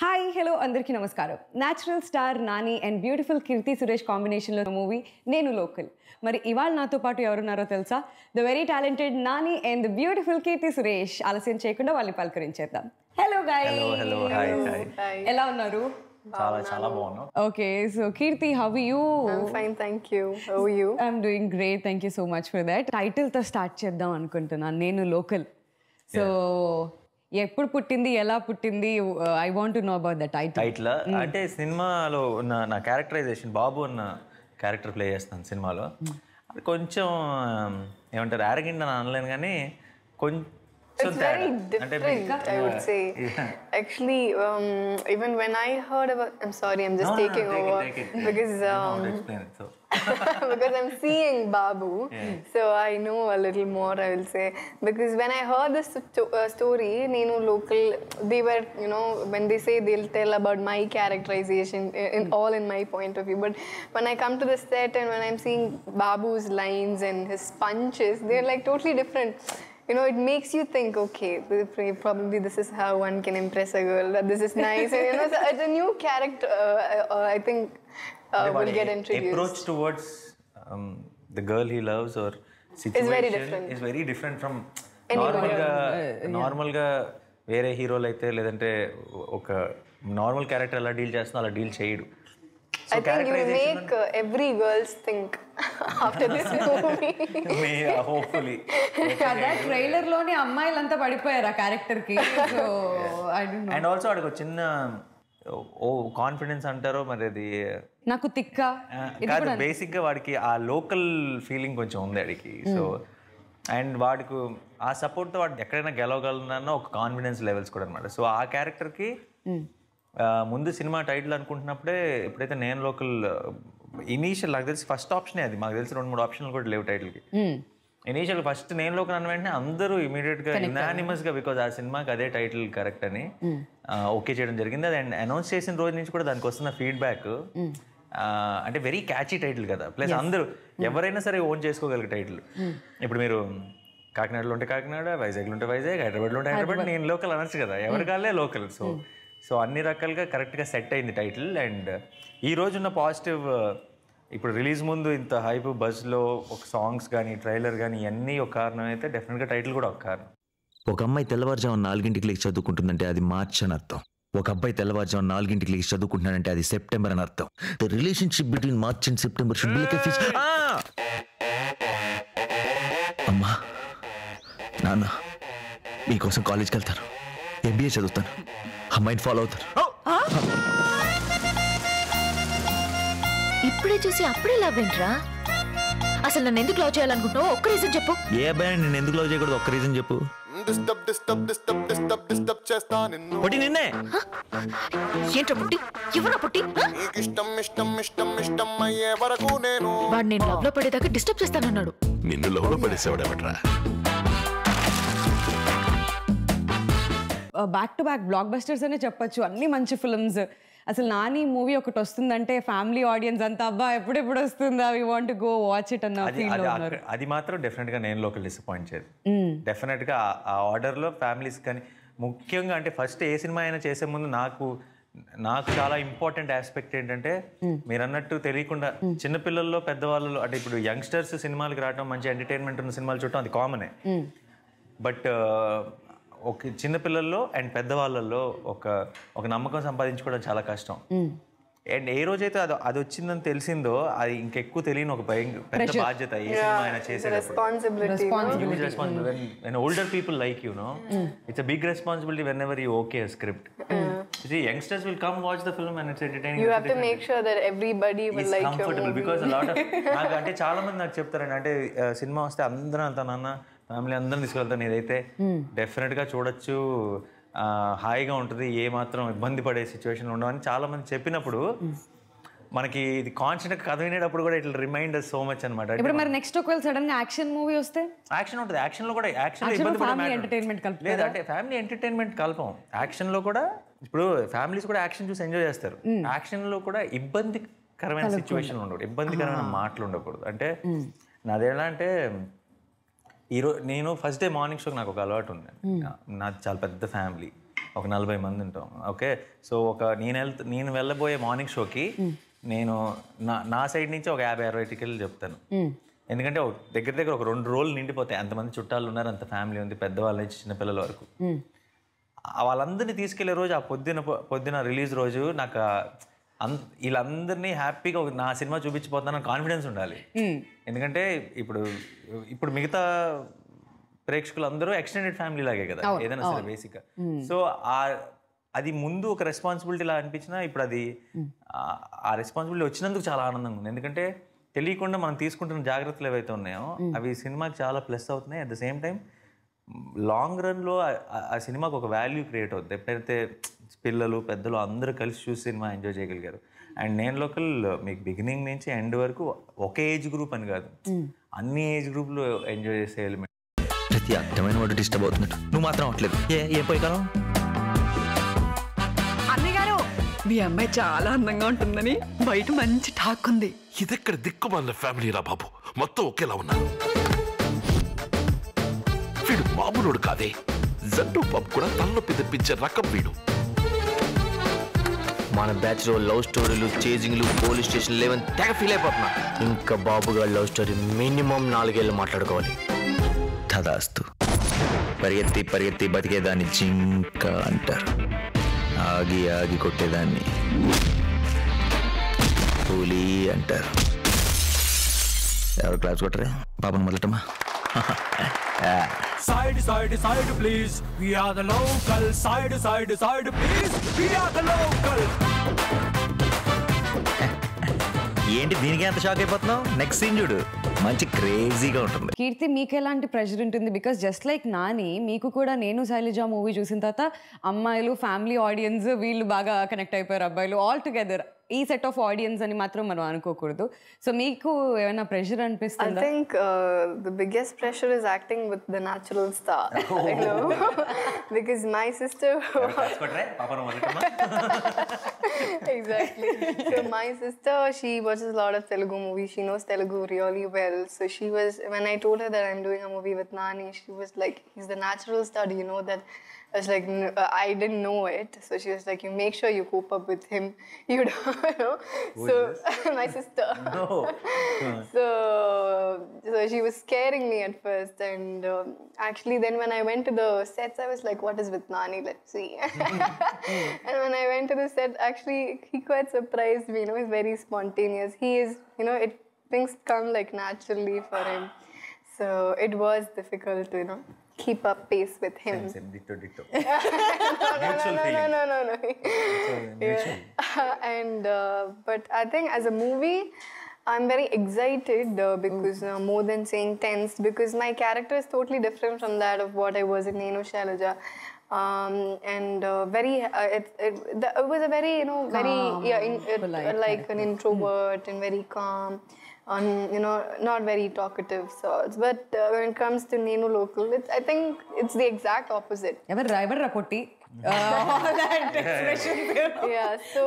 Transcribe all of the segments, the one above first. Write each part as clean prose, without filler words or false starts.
Hi hello అందరికీ నమస్కారం. Natural star Nani and beautiful Keerthy Suresh కాంబినేషన్లో మూవీ నేను లోకల్. మరి ఇవాళ నాతో పాటు ఎవరున్నారో తెలుసా? The very talented Nani and the beautiful Keerthy Suresh. ఆలస్యం చేయకుండా వాళ్ళని పలకరించేద్దాం. Hello guys. Hello hi. ఎలా ఉన్నారు? చాలా బాగున్నాం. Okay, so Keerthy, how are you? I'm fine, thank you. How are you? I'm doing great. Thank you so much for that. Title తో start చేద్దాం అనుకుంటున్నాను, నేను లోకల్. సో ఎప్పుడు పుట్టింది, ఎలా పుట్టింది? I want to know about the title. అంటే సినిమాలో ఉన్న నా క్యారెక్టరైజేషన్, బాబు అన్న క్యారెక్టర్ ప్లే చేస్తాను సినిమాలో. అది కొంచెం ఏమంటారు, యారగెంట్ అని అనలేను కానీ కొంచెం It's very different, I would say. Actually, even when I heard about, I'm sorry, I'm just taking over because because I'm seeing Babu, so I know a little more, I will say. Because when I heard this story, Nenu Local, they were, you know, when they say they'll tell about my characterization, all in my point of view. But when I come to the set and when I'm seeing Babu's lines and his punches, they're like totally different. You know, it makes you think, okay, probably this is how one can impress a girl, that this is nice. And, you know, it's a new character, I think, will get introduced. Approach towards the girl he loves or situation is very different from normal గా వేరే హీరోలు అయితే, లేదంటే ఒక normal character ఎలా deal చేస్తున్నా అలా deal చేయడు. I think you will make every girls think after this movie. Hopefully. కదా, ట్రైలర్ లోనే అమ్మాయిలంతా పడిపోయారు ఆ క్యారెక్టర్ కి. So I don't know. And also ఆడికి ఒక చిన్న కాన్ఫిడెన్స్ అంటారో మరి, అది నాకు తిక్క కాదు, బేసిక్ గా వాడికి ఆ లోకల్ ఫీలింగ్ కొంచెం ఉంది వాడికి. సో అండ్ వాడికి ఆ సపోర్ట్తో వాడు ఎక్కడైనా గెలవగలనన్న ఒక కాన్ఫిడెన్స్ లెవెల్స్ కూడా అనమాట. సో ఆ క్యారెక్టర్కి ముందు సినిమా టైటిల్ అనుకుంటున్నప్పుడే, ఎప్పుడైతే నేను లోకల్ ఇనీషియల్, నాకు తెలిసి ఫస్ట్ ఆప్షనే అది. మాకు తెలిసి 2-3 ఆప్షన్లు కూడా లేవు టైటిల్కి. ఇనీషియల్ ఫస్ట్ నేను లోకల్ అన్న వెంటనే అందరూ ఇమీడియట్గా యునానిమస్గా, బికాజ్ ఆ సినిమాకి అదే టైటిల్ కరెక్ట్ అని ఓకే చేయడం జరిగింది. అది అండ్ అనౌన్స్ చేసిన రోజు నుంచి కూడా దానికి వస్తున్న ఫీడ్బ్యాక్ అంటే వెరీ క్యాచీ టైటిల్ కదా. ప్లస్ అందరూ ఎవరైనా సరే ఓన్ చేసుకోగలిగే టైటిల్. ఇప్పుడు మీరు కాకినాడలో ఉంటే కాకినాడ, వైజాగ్లో ఉంటే వైజాగ్, హైదరాబాద్లో ఉంటే హైదరాబాద్, నేను లోకల్ అనొచ్చు కదా, ఎవరి కాళ్ళే లోకల్. సో అన్ని రకాలుగా కరెక్ట్గా సెట్ అయింది టైటిల్. అండ్ ఈ రోజున్న పాజిటివ్, ఇప్పుడు రిలీజ్ ముందు ఇంత హైప్ బజ్లో ఒక సాంగ్స్ కానీ ట్రైలర్ కానీ ఇవన్నీ ఒక కారణం అయితే, డెఫినెట్గా టైటిల్ కూడా ఒక కారణం. ఒక అమ్మాయి తెల్లవారుజామున 4 లేచి చదువుకుంటుందంటే అది మార్చ్ అని అర్థం. ఒక అబ్బాయి తెల్లవారుజామున 4 లేచి చదువుకుంటున్నాడంటే అది సెప్టెంబర్ అని అర్థం. The relationship between March and September should be like a fish. అమ్మా నాన్న, మీకోసం కాలేజ్కి వెళ్తాను, MBA చదువుతాను, అమ్మాయిని ఫాలో అవుతాను. ఇప్పుడే చూసి అప్పుడే లవ్ ఏంట్రా? అసలు నన్ను ఎందుకు లవ్ చేయాలనుకుంటున్నావు? ఒక్క రీజన్ చెప్పు. ఏ అబ్బాయి నేను ఎందుకు లవ్ చేయకూడదు? ఒక్క రీజన్ చెప్పు. పొట్టి నిన్నే. ఏంట్రా పుట్టి? ఎవరా పుట్టి? వాడు నేను లవ్ లో పడేదాకా డిస్టర్బ్ చేస్తానన్నాడు. నిన్ను లవ్ లో పడేసేవాడేమట్రా? Back to back blockbusters అనే చెప్పొచ్చు, అన్ని మంచి ఫిల్మ్స్. అసలు నాని మూవీ ఒకటి వస్తుందంటే ఫ్యామిలీ ఆడియన్స్ అంతా అబ్బా ఎప్పుడెప్పుడు వస్తుందా, we want to go watch it అన్న ఫీల్ లో ఉన్నారు. అది మాత్రం డెఫినెట్గా నేను లోకల్ డిసప్పాయింట్ చేయదు. డెఫినెట్గా ఆ ఆర్డర్లో ఫ్యామిలీస్ కానీ, ముఖ్యంగా అంటే ఫస్ట్ ఏ సినిమా అయినా చేసే ముందు నాకు చాలా ఇంపార్టెంట్ ఆస్పెక్ట్ ఏంటంటే, మీరు అన్నట్టు తెలియకుండా చిన్నపిల్లల్లో పెద్దవాళ్ళలో, అంటే ఇప్పుడు యంగ్స్టర్స్ సినిమాలకు రావడం, మంచి ఎంటర్టైన్మెంట్ ఉన్న సినిమాలు చూడటం అది కామనే. బట్ ఒక చిన్నపిల్లల్లో అండ్ పెద్దవాళ్ళల్లో ఒక నమ్మకం సంపాదించుకోవడం చాలా కష్టం. అండ్ ఏ రోజైతే అది వచ్చిందని తెలిసిందో, అది ఇంకెక్కువ తెలియని ఒక పెద్ద బాధ్యత ఏ సినిమా అయినా చేసేటప్పుడు. Older people like you know, it's a big responsibility whenever you okay a script. Youngsters will come watch the film and it's entertaining. You have to make sure that everybody will like your movie. Because a lot of నాకు అంటే చాలా మంది నాకు చెప్తారండి, అంటే cinema వస్తే అందరూ అంతా నాన్న ఫ్యామిలీ అందరం తీసుకెళ్తాను, ఇదైతే డెఫినెట్గా చూడొచ్చు, హాయిగా ఉంటుంది, ఏ మాత్రం ఇబ్బంది పడే సిచ్యువేషన్ ఉండవని చాలా మంది చెప్పినప్పుడు, మనకి ఇది కాన్స్టెంట్ కథ వినేటప్పుడు కూడా ఇట్లా రిమైండ్ సో మచ్ అనమాట. ఇప్పుడు మరి నెక్స్ట్ ఒకవేళ సడన్ గా యాక్షన్ మూవీ వస్తే? యాక్షన్ ఉంటుంది, యాక్షన్ లో కూడా లేదు అంటే ఫ్యామిలీ ఎంటర్టైన్మెంట్ కల్పం. యాక్షన్ లో కూడా ఇప్పుడు ఫ్యామిలీస్ కూడా యాక్షన్ చూసి ఎంజాయ్ చేస్తారు. యాక్షన్ లో కూడా ఇబ్బందికరమైన సిచ్యువేషన్ ఉండకూడదు, ఇబ్బందికరమైన మాటలు ఉండకూడదు. అంటే నాదేలా అంటే, ఈరోజు నేను ఫస్ట్ డే మార్నింగ్ షోకి నాకు ఒక అలవాటు ఉంది. నాది చాలా పెద్ద ఫ్యామిలీ. ఒక 40 మంది ఉంటాం. ఓకే, సో నేను వెళ్ళబోయే మార్నింగ్ షోకి నేను నా సైడ్ నుంచి ఒక 50-60 టికెట్లు చెప్తాను. ఎందుకంటే దగ్గర దగ్గర ఒక 2 రోజులు నిండిపోతాయి. అంతమంది చుట్టాలు ఉన్నారు, అంత ఫ్యామిలీ ఉంది, పెద్దవాళ్ళ నుంచి చిన్నపిల్లల వరకు. వాళ్ళందరినీ తీసుకెళ్లే రోజు, ఆ పొద్దున రిలీజ్ రోజు నాకు వీళ్ళందరినీ హ్యాపీగా నా సినిమా చూపించిపోతున్నాను కాన్ఫిడెన్స్ ఉండాలి. ఎందుకంటే ఇప్పుడు మిగతా ప్రేక్షకులు అందరూ ఎక్స్టెండెడ్ ఫ్యామిలీ లాగే కదా ఏదైనా సరే బేసిక్గా. సో అది ముందు ఒక రెస్పాన్సిబిలిటీ లా అనిపించినా ఇప్పుడు అది ఆ రెస్పాన్సిబిలిటీ వచ్చినందుకు చాలా ఆనందంగా ఉంది. ఎందుకంటే తెలియకుండా మనం తీసుకుంటున్న జాగ్రత్తలు ఏవైతే ఉన్నాయో అవి సినిమాకి చాలా ప్లస్ అవుతున్నాయి. At the same time long రన్లో ఆ సినిమాకి ఒక వాల్యూ క్రియేట్ అవుతుంది ఎప్పుడైతే పిల్లలు పెద్దలు అందరూ కలిసి చూసి సినిమా ఎంజాయ్ చేయగలిగారు. అండ్ నేను లోకల్ మీకు బిగినింగ్ నుంచి ఎండ్ వరకు ఒకే ఏజ్ గ్రూప్ అని కాదు, అన్ని ఏజ్ గ్రూప్లు ఎంజాయ్ చేసే ఎలిమెంట్. ప్రతి అర్థమైన వాడు డిస్టర్బ్ అవుతున్నట్టు నువ్వు మాత్రం అవట్లేదు. ఏ పోయి కాలం అన్నగారు, మీ అమ్మాయి చాలా అందంగా ఉంటుందని బయట మంచి టాక్ ఉంది. ఇదెక్కడ దిక్కుమాలిన ఫ్యామిలీ రా బాబు, మొత్తం ఒకేలా ఉన్నారు. వీడు మామూలుడు కాదే, జట్టు బాబు కూడా తలనొప్పి తెప్పించే రకం వీడు. మన బ్యాచ్ లో లవ్ స్టోరీలు, చేజింగ్లు, పోలీస్ స్టేషన్ లేవని తెగ ఫీల్ అయిపోతున్నా. ఇంకా బాబుగా లవ్ స్టోరీ మినిమం 4 ఏళ్ళు మాట్లాడుకోవాలి. తదాస్తు. పరిగెత్తి పరిగెత్తి బతికేదాన్ని జింక అంటారు, ఆగి ఆగి కొట్టేదాన్ని పులి అంటారు. ఎవరు క్లాస్ కొట్టరే? పాపను మొదలటమా? Side, side, side, please. We are the local. Side, side, side, please. We are the local. ఏంటి దీనికి ఎంత షాక్ అయిపోతున్నావు? నెక్స్ట్ సీన్ చూడు, మంచి క్రేజీగా ఉంటుంది. కీర్తి, మీకు ఎలాంటి ప్రెషర్ ఉంటుంది? బికాస్ జస్ట్ లైక్ నాని, మీకు కూడా నేను శైలజ మూవీ చూసిన తర్వాత అమ్మాయిలు, ఫ్యామిలీ ఆడియన్స్, వీళ్ళు బాగా కనెక్ట్ అయిపోయారు, అబ్బాయిలు ఆల్ టుగెదర్ ఈ సెట్ ఆఫ్ ఆడియన్స్ అని మాత్రం మనం అనుకోకూడదు. సో మీకు ఏమైనా ప్రెషర్ అనిపిస్తుంది? I think the biggest pressure is acting with the natural star. You know? Because my sister exactly. So my sister, she watches a lot of Telugu movies. She knows Telugu really well. So she was, when I told her that I'm doing a movie with Nani, she was like, he's the natural star. Do you know that? I was like, I didn't know it. So she was like, you make sure you cope up with him. You know? So my sister. No. So she was scaring me at first, and actually then when I went to the sets, I was like, what is with Nani? Let's see. And when I went to the set, actually he quite surprised me. You know, he's very spontaneous. He is, you know, things come like naturally for him. So it was difficult to, you know, keep up pace with him. Same, ditto. No. Yeah. And but I think as a movie, I'm very excited because more than saying tense, because my character is totally different from that of what I was in Nenu Shailaja. And very it was a very, you know, very like an introvert and very calm, you know, not very talkative sorts. But when it comes to Nenu Local, I think it's the exact opposite. Ever rapotti that expression. Yeah, so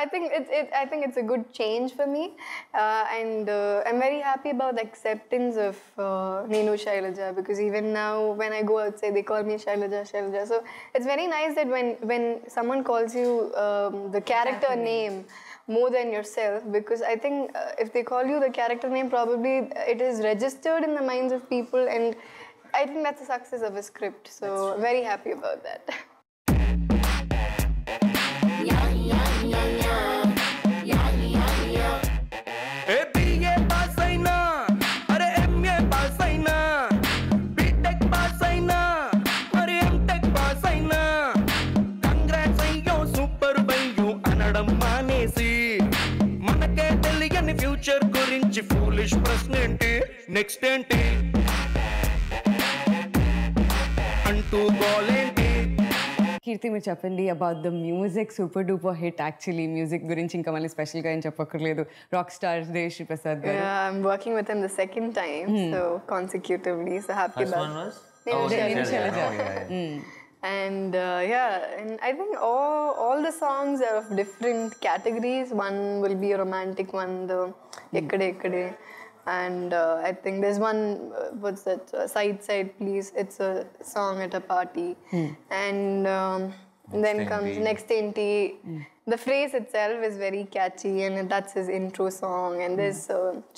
I think it's a good change for me, and I'm very happy about the acceptance of Nenu Shailaja, because even now when I go outside they call me Shailaja. So it's very nice that when someone calls you the character name more than yourself, because I think if they call you the character name, probably it is registered in the minds of people, and I think that's the success of a script. So I'm very happy about that. Future గురించి foolish ప్రశ్న ఏంటి, next ఏంటి అంటూ గోలేంటి. కీర్తి, మీరు చెప్పండి about the music. Super duper hit actually. Music గురించి ఇంకా మళ్ళీ స్పెషల్గా ఏం చెప్పక్కర్లేదు. రాక్ స్టార్ దేశ్రీ ప్రసాద్ గారు. Yeah, I'm working with him the second time, so consecutively. So happy about First one was? Nenu Shailaja. And and I think all the songs are of different categories. One will be a romantic one, the Ekkade Ekkade. And I think there's one, what's that, Side Please. It's a song at a party. And then comes Next Ain't. The phrase itself is very catchy, and that's his intro song. And there's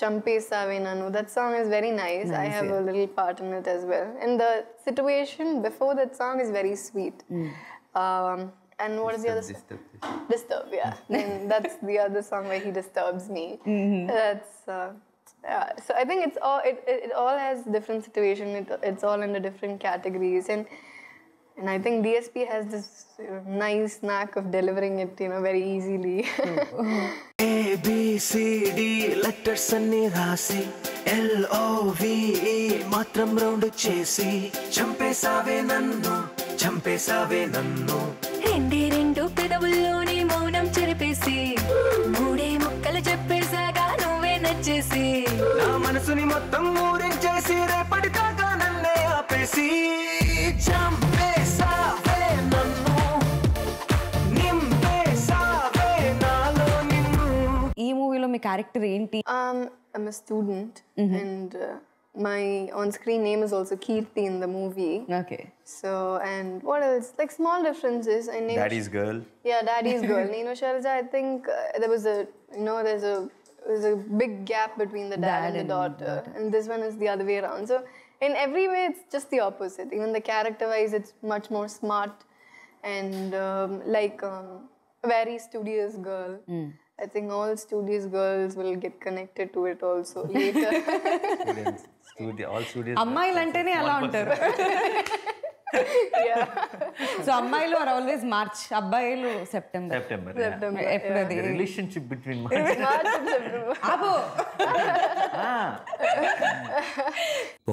Champesave Nanu. That song is very nice. I have a little part in it as well. And the situation before that song is very sweet. And what is the other song? Disturb, yeah. Then that's the other song where he disturbs me. That's yeah. So I think it's all it all has different situation. It's all under different categories, and I think DSP has this nice knack of delivering it, very easily. A B C D letters anni rasi LOVE matram round chesi champesave nannu రెండు పెదవుల్లోని మౌనం చెరిపేసి మూడే ముక్కలు చెప్పేసాగా నువ్వే నచ్చేసి నా మనసుని మొత్తం ఊరించేసి రేపటి దాకా నన్నే ఆపేసి చంపేసావే నన్ను నింపేసావే నాలో నిన్ను. ఈ మూవీలో మీ క్యారెక్టర్ ఏంటి? I'm a student, and my on-screen name is also Kirti in the movie. Okay. So, and what else? Like small differences. And Daddy's girl. Yeah, Daddy's girl. Nino Shalja, I think there was there's a big gap between the dad and the daughter. And this one is the other way around. So, in every way, it's just the opposite. Even the character-wise, it's much more smart and very studious girl. I think all studious girls will get connected to it also later. All studios. అమ్మాయిలంటేనే అలా ఉంటారు. So అమ్మాయిలు are always March, అబ్బాయిలు September. ఎప్పుడు అది relationship between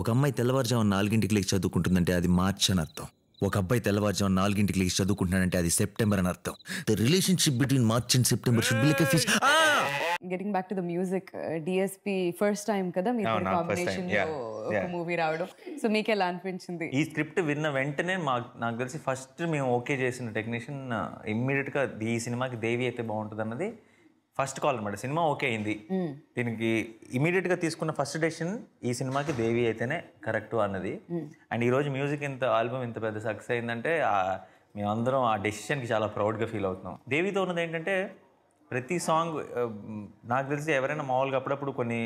ఒక అమ్మాయి తెల్లవారుజాము 4 లేచి చదువుకుంటుందంటే అది మార్చ్ అని అర్థం. ఒక అబ్బాయి తెల్లవారుజాము 4 లేచి చదువుకుంటున్నాడంటే అది సెప్టెంబర్ అని అర్థం. The relationship between March and September should be like a fish. Getting back to the music, DSP first time కదా మీరు కాంబినేషన్ లో ఒక మూవీ రావడం. సో మీకు ఎలా అనిపించింది? ఈ స్క్రిప్ట్ విన్న వెంటనే నాకు తెలిసి ఫస్ట్ మేము ఓకే చేసిన టెక్నీషియన్ ఇమ్మీడియట్ గా ఈ సినిమాకి దేవి అయితే బాగుంటుంది అన్నది ఫస్ట్ కాల్ అనమాట. సినిమా ఓకే అయింది, దీనికి ఇమీడియట్ గా తీసుకున్న ఫస్ట్ డెసిషన్ ఈ సినిమాకి దేవి అయితేనే కరెక్ట్ అన్నది. అండ్ ఈ రోజు మ్యూజిక్ ఆల్బమ్ ఇంత పెద్ద సక్సెస్ అయిందంటే మేమందరం ఆ డెసిషన్కి చాలా ప్రౌడ్గా ఫీల్ అవుతున్నాం. దేవితో ఉన్నది ఏంటంటే ప్రతి సాంగ్ నాకు తెలిసి ఎవరైనా మామూలుగా అప్పుడప్పుడు కొన్ని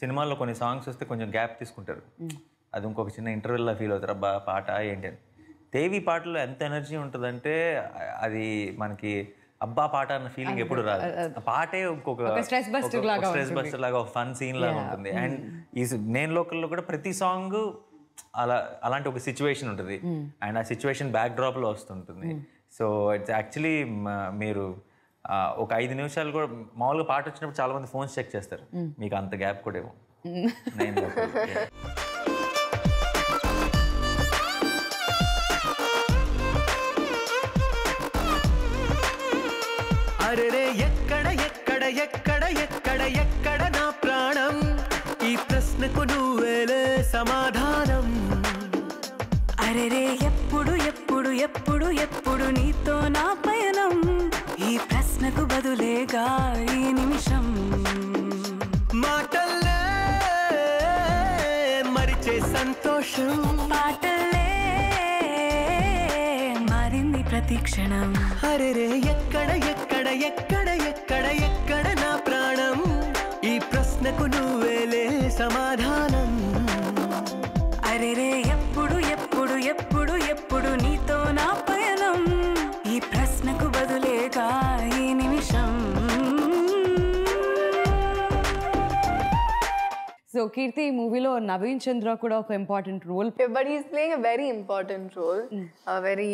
సినిమాల్లో కొన్ని సాంగ్స్ వస్తే కొంచెం గ్యాప్ తీసుకుంటారు, అది ఇంకొక చిన్న ఇంటర్వెల్లా ఫీల్ అవుతారు, అబ్బా పాట ఏంటి అని. దేవి పాటలో ఎంత ఎనర్జీ ఉంటుందంటే అది మనకి అబ్బా పాట అన్న ఫీలింగ్ ఎప్పుడు రాదు. ఆ పాటే ఇంకొక స్ట్రెస్ బస్టర్ లాగా ఒక ఫన్ సీన్ లాగా ఉంటుంది. అండ్ ఈ నేను లోకల్లో కూడా ప్రతి సాంగ్ అలాంటి ఒక సిచ్యువేషన్ ఉంటుంది, అండ్ ఆ సిచ్యువేషన్ బ్యాక్ డ్రాప్ లో వస్తుంటుంది. సో ఇట్స్ యాక్చువల్లీ మీరు ఒక 5 నిమిషాలు కూడా మామూలుగా పాట వచ్చినప్పుడు చాలా మంది ఫోన్స్ చెక్ చేస్తారు, మీకు అంత గ్యాప్ కూడా ఏమో. అరెరే ఎక్కడ ఎక్కడ ఎక్కడ ఎక్కడ ఎక్కడ నా ప్రాణం, ఈ ప్రశ్నకు నువ్వేలే సమాధానం. అరెరే ఎప్పుడు ఎప్పుడు ఎప్పుడు ఎప్పుడు నీతో నా పయనం, ఈ ప్రశ్నకు బదులేగా ఈ నిమిషం. మాటల్లే మరిచే సంతోషం, పాటలే మారింది ప్రతి క్షణం. అరెరే ఎక్కడ ఎక్కడ ఎక్కడ ఎక్కడ ఎక్కడ నా ప్రాణం, ఈ ప్రశ్నకు నువ్వేలే సమాధానం. అరెరే ఎప్పుడు ఎప్పుడు ఎప్పుడు ఎప్పుడు నీతో నా పయనం, ఈ ప్రశ్నకు బదులేగా ఈ నిమిషం. సో కీర్తి మూవీలో నవీన్ చంద్ర కూడా ఒక important role. But he's playing a very important role. A very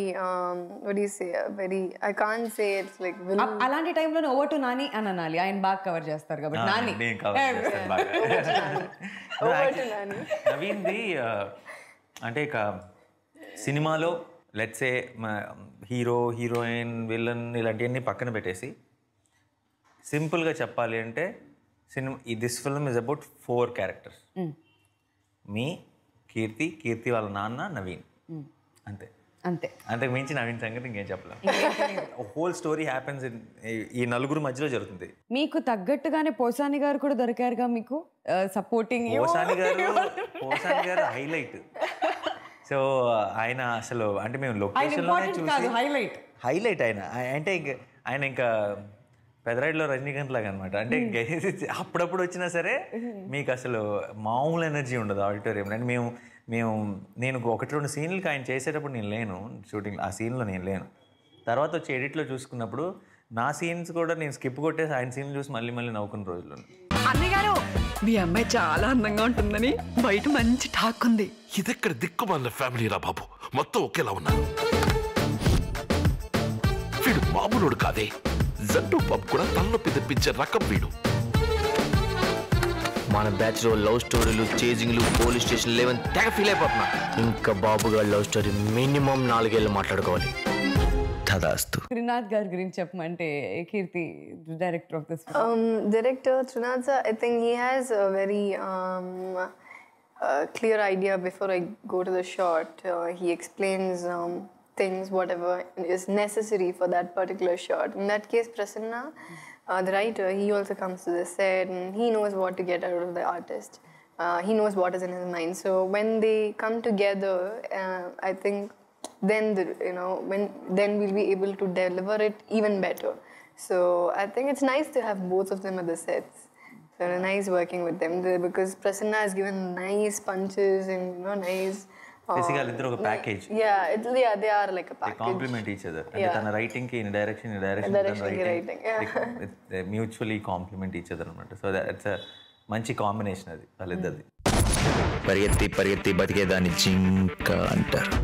what do you say? A very, I can't say it's like villain. అలాంటి టైంలో ఓవర్ టు నాని అని అనాలి, ఆయన బాగా కవర్ చేస్తారు కాబట్టి. నాని నవీన్ది అంటే ఇక సినిమాలో లెట్సే హీరో హీరోయిన్ విలన్ ఇలాంటివన్నీ పక్కన పెట్టేసి సింపుల్గా చెప్పాలి అంటే this film is about 4 characters. మీ, కీర్తి వాళ్ళ నాన్న, నవీన్, అంతే. అంతే. అంతకు మించి నవీన్ సంగతి ఇంకేం చెప్పలేం. హోల్ స్టోరీ హ్యాపెన్స్ ఈ నలుగురు మధ్యలో జరుగుతుంది. మీకు తగ్గట్టుగానే పోసాని గారు కూడా దొరికారుగా మీకు సపోర్టింగ్. పోసాని గారు హైలైట్. సో ఆయన అసలు అంటే మేము లొకేషన్లోనే చూసి హైలైట్ ఆయన అంటే ఆయన ఇంకా పెదరాయిలో రజనీకాంత్ లాగా అనమాట. అంటే అప్పుడప్పుడు వచ్చినా సరే మీకు అసలు మామూలు ఎనర్జీ ఉండదు ఆడిటోరియం. అంటే నేను 1-2 సీన్లకి ఆయన చేసేటప్పుడు నేను లేను షూటింగ్, ఆ సీన్లో నేను లేను. తర్వాత వచ్చి ఎడిట్లో చూసుకున్నప్పుడు నా సీన్స్ కూడా నేను స్కిప్ కొట్టేసి ఆయన సీన్లు చూసి మళ్ళీ నవ్వుకున్న రోజులు. అన్నయ్య గారు మీ అమ్మాయి చాలా అందంగా ఉంటుందని బయట మంచి టాక్ ఉంది. ఇదెక్కడ దిక్కుమాలిన ఫ్యామిలీ రా బాబు, మొత్తం ఒకేలా ఉన్నారు. వీడు మామూలుడు కాదే, జంటూ పబ్ కూడా తలనొప్పి తెప్పించే రకం వీడు. మన బ్యాచ్ లో లవ్ స్టోరీలు, చేజింగ్లు, పోలీస్ స్టేషన్ లేవని తెగ ఫీల్ అయిపోతున్నా. ఇంకా బాబు గారి లవ్ స్టోరీ మినిమం 4 ఏళ్ళు మాట్లాడుకోవాలి. తదాస్తు. త్రినాథ్ గారి గురించి చెప్పమంటే Keerthy, director of this Director Trinath sir, I think he has a very clear idea before I go to the shot. He explains things, whatever is necessary for that particular shot. In that case, Prasanna, the writer, he also comes to the set and he knows what to get out of the artist. He knows what is in his mind. So when they come together, I think then then we'll be able to deliver it even better. So I think it's nice to have both of them at the sets. So nice working with them because Prasanna has given nice punches and nice. Basically, they're a package. Yeah, they are like a package. They complement each other. And yeah. Writing in direction, writing. Yeah. They mutually complement each other. So that's a manchi combination adi validadi. పరిగెత్తి బతికేదాన్ని జింక అంటారు,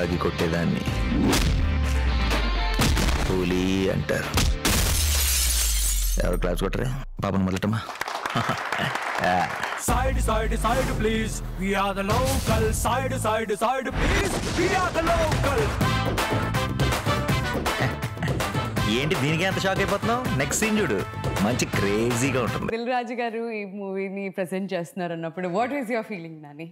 ఆగి కొట్టేదాన్ని పులి అంటారు. ఎవరు class కొట్టరే పాపను మొదలటమా? Side please, we are the local. Side please, we are the local. ఏంటి దీనికి ఎంత షాక్ అయిపోతున్నావు? నెక్స్ట్ సీన్ చూడు, మంచి క్రేజీగా ఉంటుంది. దిల్ రాజు గారు ఈ మూవీని ప్రెజెంట్ చేస్తున్నారు అన్నప్పుడు what is your feeling Nani?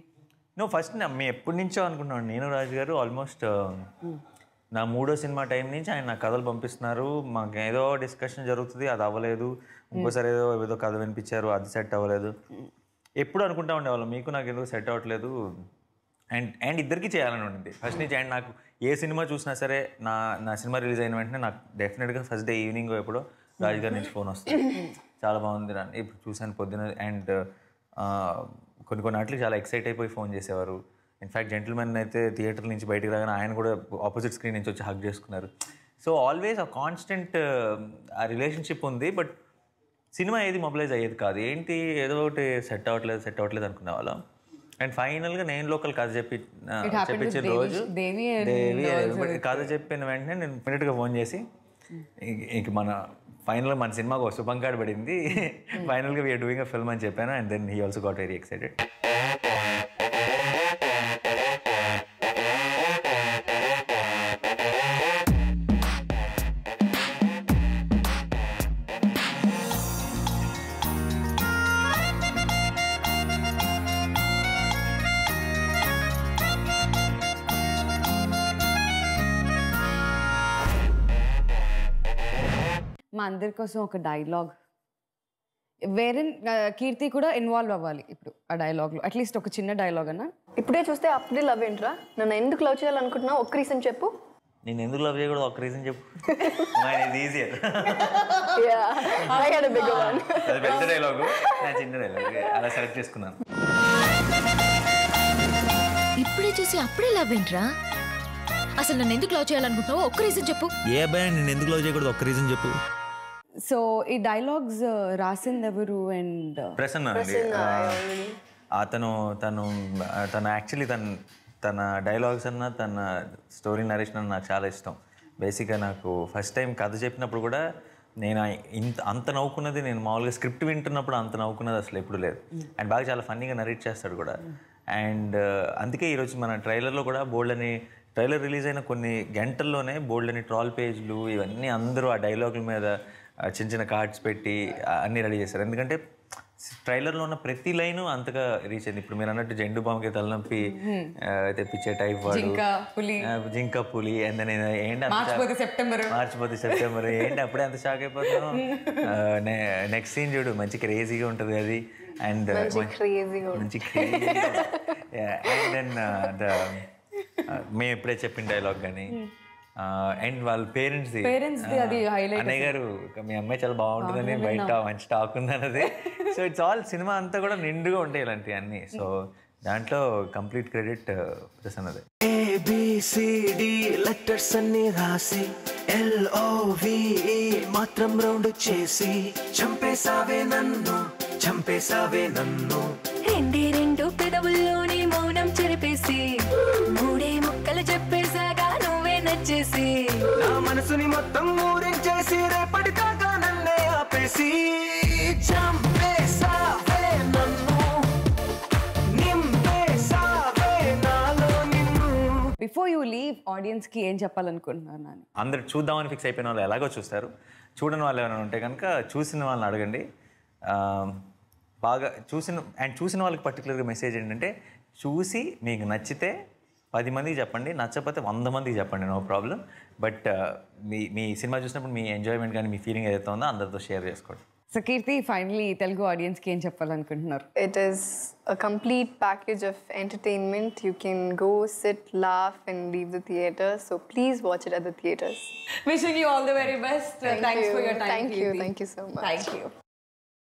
First మేము ఎప్పటి నుంచో అనుకున్నాను, నేను రాజు గారు ఆల్మోస్ట్ నా 3వ సినిమా టైం నుంచి ఆయన నాకు కథలు పంపిస్తున్నారు. మాకు ఏదో డిస్కషన్ జరుగుతుంది, అది అవ్వలేదు. ఇంకోసారి ఏదో కథ వినిపించారు, అది సెట్ అవ్వలేదు. ఎప్పుడు అనుకుంటా ఉండేవాళ్ళం మీకు నాకు ఎందుకు సెట్ అవ్వట్లేదు. అండ్ ఇద్దరికి చేయాలని ఉండింది ఫస్ట్ నుంచి. అండ్ నాకు ఏ సినిమా చూసినా సరే నా సినిమా రిలీజ్ అయిన వెంటనే నాకు డెఫినెట్గా ఫస్ట్ డే ఈవినింగ్ ఎప్పుడో రాజు గారి నుంచి ఫోన్ వస్తుంది, చాలా బాగుంది రా, ఇప్పుడు చూసాను పొద్దున. అండ్ కొన్ని వాటికి చాలా ఎక్సైట్ అయిపోయి ఫోన్ చేసేవారు. ఇన్ఫ్యాక్ట్ జెంటిల్మెన్ అయితే థియేటర్ నుంచి బయటికి రాగానే ఆయన కూడా ఆపోజిట్ స్క్రీన్ నుంచి వచ్చి హగ్ చేసుకున్నారు. సో ఆల్వేస్ ఆ కాన్స్టెంట్ ఆ రిలేషన్షిప్ ఉంది. బట్ సినిమా ఏది మొబిలైజ్ అయ్యేది కాదు. ఏంటి ఏదో ఒకటి సెట్ అవ్వట్లేదు అనుకునే వాళ్ళం. అండ్ ఫైనల్గా నేను లోకల్ కథ చెప్పించిన రోజు దేవి కథ చెప్పిన వెంటనే నేను ఇమ్మీడియట్గా ఫోన్ చేసి ఇంక ఫైనల్గా మన సినిమాకు ఒక శుభం కార్డ్ పడింది, ఫైనల్గా వీఆర్ డూయింగ్ అ ఫిల్మ్ అని చెప్పాను. And then he also got very excited. మా అందరి కోసం ఒక డైలాగ్, వేరే కీర్తి కూడా ఇన్వాల్వ్ అవ్వాలి ఇప్పుడు ఆ డైలాగ్లో, అట్లీస్ట్ ఒక చిన్న డైలాగ్ అన్నా. ఇప్పుడే చూస్తే అప్పుడే లవ్ ఏంట్రా, నన్ను ఎందుకు లవ్ చేయాలనుకుంటున్నావు, ఒక్క రీజన్ చెప్పు. నేను ఎందుకు లవ్ చేయకూడదు, ఒక్క రీజన్ చెప్పు. ఈజియర్ పెద్ద డైలాగు, నా చిన్న డైలాగ్ అలా సెలెక్ట్ చేసుకున్నాను. ఇప్పుడే చూసి అప్పుడే లవ్ ఏంట్రా, అసలు నన్ను ఎందుకు లవ్ చేయాలనుకుంటున్నావు, ఒక్క రీజన్ చెప్పు. ఏ అబ్బాయి నేను ఎందుకు లవ్ చేయకూడదు, ఒక్క రీజన్ చెప్పు. సో ఈ డైలాగ్స్ రాసింది ఎవరు? అండ్ ప్రసన్న అండి. తను యాక్చువల్లీ తన డైలాగ్స్ అన్న తన స్టోరీ నరేషన్ అన్న నాకు చాలా ఇష్టం. బేసిక్గా నాకు ఫస్ట్ టైం కథ చెప్పినప్పుడు కూడా నేను అంత నవ్వుకున్నది, నేను మామూలుగా స్క్రిప్ట్ వింటున్నప్పుడు అంత నవ్వుకున్నది అసలు ఎప్పుడు లేదు. అండ్ బాగా చాలా ఫన్నీగా నరేట్ చేస్తాడు కూడా. అండ్ అందుకే ఈరోజు మన ట్రైలర్లో కూడా బోల్డని ట్రైలర్ రిలీజ్ అయిన కొన్ని గంటల్లోనే బోల్డని ట్రాల్ పేజ్లు ఇవన్నీ అందరూ ఆ డైలాగుల మీద చిన్న చిన్న కార్డ్స్ పెట్టి అన్నీ రెడీ చేశారు. ఎందుకంటే ట్రైలర్లో ఉన్న ప్రతి లైను అంతగా రీచ్ అయింది. ఇప్పుడు మీరు అన్నట్టు జెండు బాంబుకి తలనొప్పి తెప్పించే టైప్ వాడు, జింక పులి అండ్ ఏంటి మార్చిపోతే సెప్టెంబర్ ఏంటి అప్పుడే అంత షాక్ అయిపోతాను. నెక్స్ట్ సీన్ చూడు మంచి క్రేజీగా ఉంటుంది అది. అండ్ మంచి క్రేజీ అండ్ దెన్ మేము ఎప్పుడే చెప్పిన డైలాగ్ కానీ అండ్ వాళ్ళ పేరెంట్స్ అన్నయ్య గారు మీ అమ్మాయి చాలా బాగుంటుందని బయట మంచి టాక్ ఉందన్నది. సో ఇట్స్ ఆల్ సినిమా అంతా కూడా నిండుగా ఉంటాయి ఇలాంటివి అన్నీ. సో దాంట్లో కంప్లీట్ క్రెడిట్ ప్రసన్నదే. ABCD లెటర్స్ అన్ని రాసి LOVE మాత్రం రౌండ్ చేసి చంపేసావే నన్ను రెండు పెదవుల్లోని మౌనం చెరిపేసి మూడే ముక్కలు చెప్పేసాగా నువ్వే నచ్చేసి నా మనసుని మొత్తం ఊరించేసి రేపటి దాకా నన్నే ఆపేసి చంపేసావే నన్ను నింపేసావే నాలో నిన్ను. బిఫోర్ యూ లీవ్ ఆడియన్స్కి ఏం చెప్పాలనుకుంటున్నాను నాని? అందరు చూద్దామని ఫిక్స్ అయిపోయిన వాళ్ళు ఎలాగో చూస్తారు. చూడని వాళ్ళు ఏమైనా ఉంటే కనుక చూసిన వాళ్ళని అడగండి. బాగా చూసిన వాళ్ళకి పర్టికులర్గా మెసేజ్ ఏంటంటే చూసి మీకు నచ్చితే 10 మందికి చెప్పండి, నచ్చకపోతే 100 మందికి చెప్పండి, నో ప్రాబ్లం. బట్ మీ సినిమా చూసినప్పుడు మీ ఎంజాయ్మెంట్ కానీ మీ ఫీలింగ్ ఏదైతే ఉందో అందరితో షేర్ చేసుకోండి. సో కీర్తి, ఫైనలీ తెలుగు ఆడియన్స్కి ఏం చెప్పాలనుకుంటున్నారు? It is a complete package of entertainment. You can go, sit, laugh and leave the theatre. So please watch it at the theatres. Wishing you all the very best. Thanks for your time. Thank you so much. Thank you.